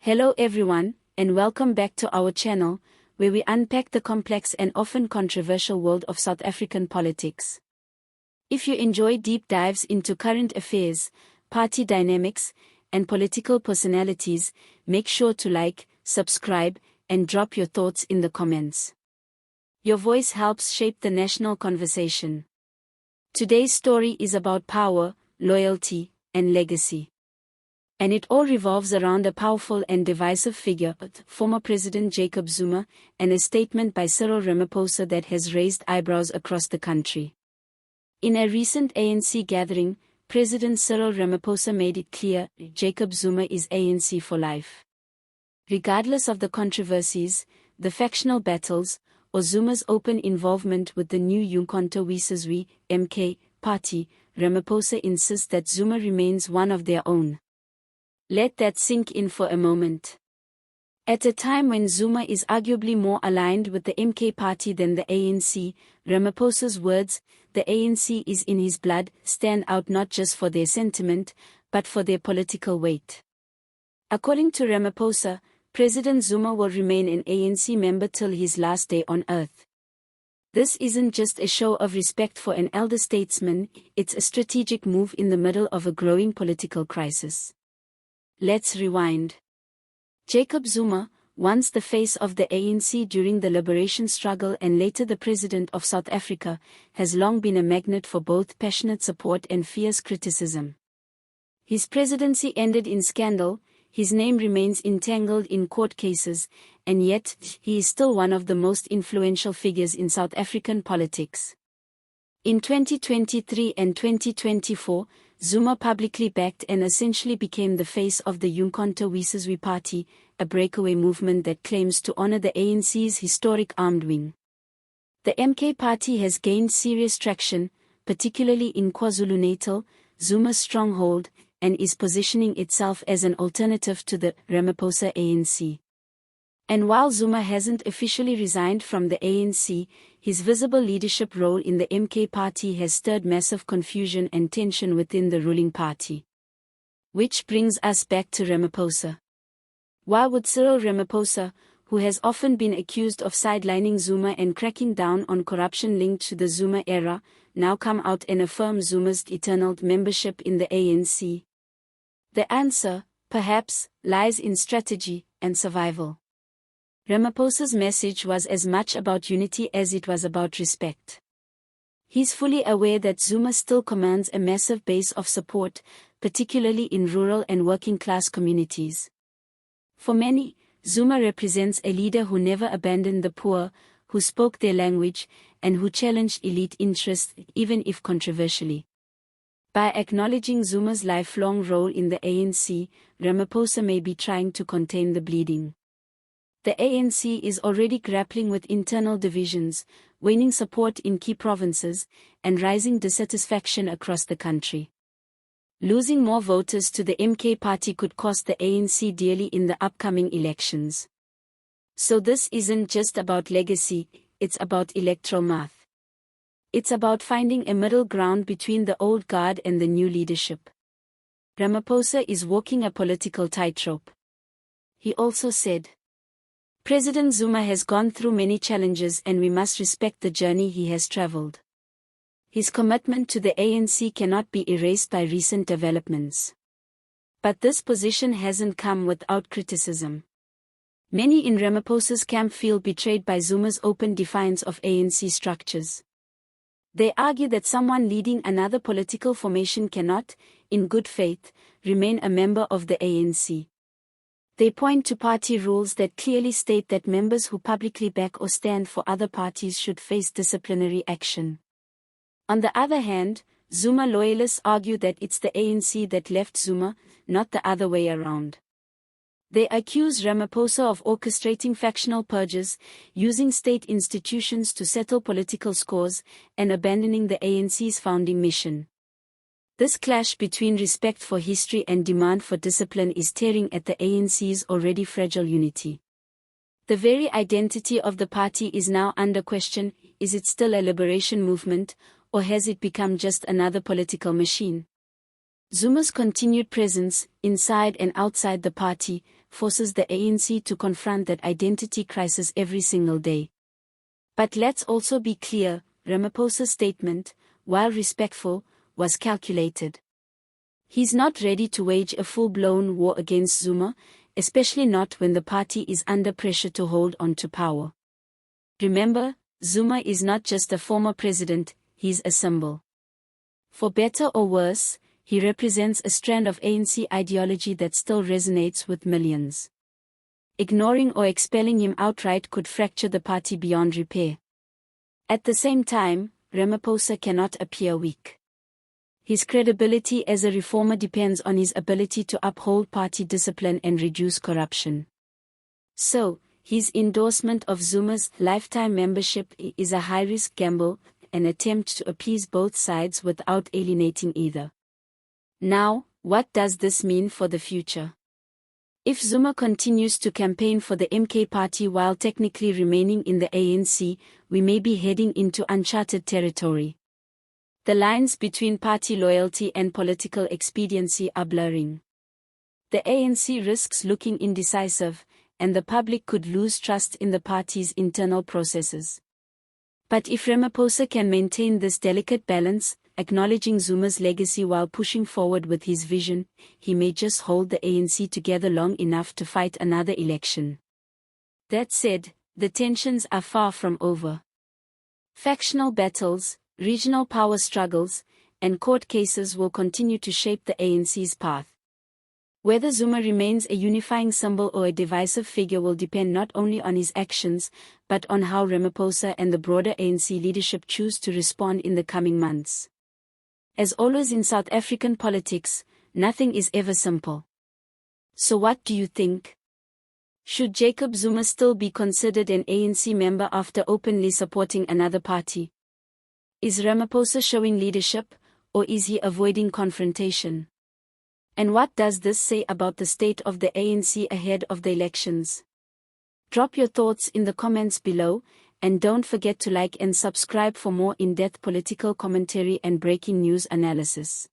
Hello everyone, and welcome back to our channel, where we unpack the complex and often controversial world of South African politics. If you enjoy deep dives into current affairs, party dynamics, and political personalities, make sure to like, subscribe, and drop your thoughts in the comments. Your voice helps shape the national conversation. Today's story is about power, loyalty, and legacy. And it all revolves around a powerful and divisive figure, former President Jacob Zuma, and a statement by Cyril Ramaphosa that has raised eyebrows across the country. In a recent ANC gathering, President Cyril Ramaphosa made it clear, Jacob Zuma is ANC for life. Regardless of the controversies, the factional battles, or Zuma's open involvement with the new uMkhonto weSizwe, MK, party, Ramaphosa insists that Zuma remains one of their own. Let that sink in for a moment. At a time when Zuma is arguably more aligned with the MK party than the ANC, Ramaphosa's words, "The ANC is in his blood," stand out not just for their sentiment, but for their political weight. According to Ramaphosa, President Zuma will remain an ANC member till his last day on earth. This isn't just a show of respect for an elder statesman, it's a strategic move in the middle of a growing political crisis. Let's rewind. Jacob Zuma, once the face of the ANC during the liberation struggle and later the President of South Africa, has long been a magnet for both passionate support and fierce criticism. His presidency ended in scandal, his name remains entangled in court cases, and yet, he is still one of the most influential figures in South African politics. In 2023 and 2024, Zuma publicly backed and essentially became the face of the uMkhonto weSizwe party, a breakaway movement that claims to honor the ANC's historic armed wing. The MK party has gained serious traction, particularly in KwaZulu-Natal, Zuma's stronghold, and is positioning itself as an alternative to the Ramaphosa ANC. And while Zuma hasn't officially resigned from the ANC, his visible leadership role in the MK party has stirred massive confusion and tension within the ruling party. Which brings us back to Ramaphosa. Why would Cyril Ramaphosa, who has often been accused of sidelining Zuma and cracking down on corruption linked to the Zuma era, now come out and affirm Zuma's eternal membership in the ANC? The answer, perhaps, lies in strategy and survival. Ramaphosa's message was as much about unity as it was about respect. He's fully aware that Zuma still commands a massive base of support, particularly in rural and working-class communities. For many, Zuma represents a leader who never abandoned the poor, who spoke their language, and who challenged elite interests, even if controversially. By acknowledging Zuma's lifelong role in the ANC, Ramaphosa may be trying to contain the bleeding. The ANC is already grappling with internal divisions, waning support in key provinces, and rising dissatisfaction across the country. Losing more voters to the MK party could cost the ANC dearly in the upcoming elections. So this isn't just about legacy, it's about electoral math. It's about finding a middle ground between the old guard and the new leadership. Ramaphosa is walking a political tightrope. He also said, "President Zuma has gone through many challenges and we must respect the journey he has traveled. His commitment to the ANC cannot be erased by recent developments." But this position hasn't come without criticism. Many in Ramaphosa's camp feel betrayed by Zuma's open defiance of ANC structures. They argue that someone leading another political formation cannot, in good faith, remain a member of the ANC. They point to party rules that clearly state that members who publicly back or stand for other parties should face disciplinary action. On the other hand, Zuma loyalists argue that it's the ANC that left Zuma, not the other way around. They accuse Ramaphosa of orchestrating factional purges, using state institutions to settle political scores, and abandoning the ANC's founding mission. This clash between respect for history and demand for discipline is tearing at the ANC's already fragile unity. The very identity of the party is now under question. Is it still a liberation movement, or has it become just another political machine? Zuma's continued presence, inside and outside the party, forces the ANC to confront that identity crisis every single day. But let's also be clear, Ramaphosa's statement, while respectful, was calculated. He's not ready to wage a full-blown war against Zuma, especially not when the party is under pressure to hold on to power. Remember, Zuma is not just a former president, he's a symbol. For better or worse, he represents a strand of ANC ideology that still resonates with millions. Ignoring or expelling him outright could fracture the party beyond repair. At the same time, Ramaphosa cannot appear weak. His credibility as a reformer depends on his ability to uphold party discipline and reduce corruption. So, his endorsement of Zuma's lifetime membership is a high-risk gamble, an attempt to appease both sides without alienating either. Now, what does this mean for the future? If Zuma continues to campaign for the MK party while technically remaining in the ANC, we may be heading into uncharted territory. The lines between party loyalty and political expediency are blurring. The ANC risks looking indecisive, and the public could lose trust in the party's internal processes. But if Ramaphosa can maintain this delicate balance, acknowledging Zuma's legacy while pushing forward with his vision, he may just hold the ANC together long enough to fight another election. That said, the tensions are far from over. Factional battles, regional power struggles, and court cases will continue to shape the ANC's path. Whether Zuma remains a unifying symbol or a divisive figure will depend not only on his actions, but on how Ramaphosa and the broader ANC leadership choose to respond in the coming months. As always in South African politics, nothing is ever simple. So what do you think? Should Jacob Zuma still be considered an ANC member after openly supporting another party? Is Ramaphosa showing leadership, or is he avoiding confrontation? And what does this say about the state of the ANC ahead of the elections? Drop your thoughts in the comments below, and don't forget to like and subscribe for more in-depth political commentary and breaking news analysis.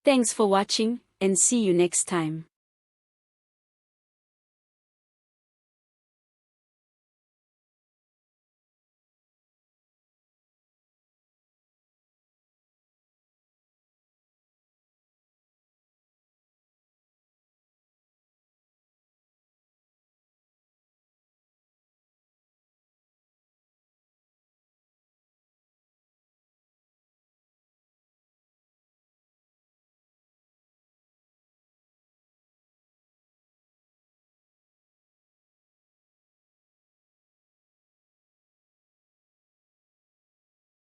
Thanks for watching, and see you next time.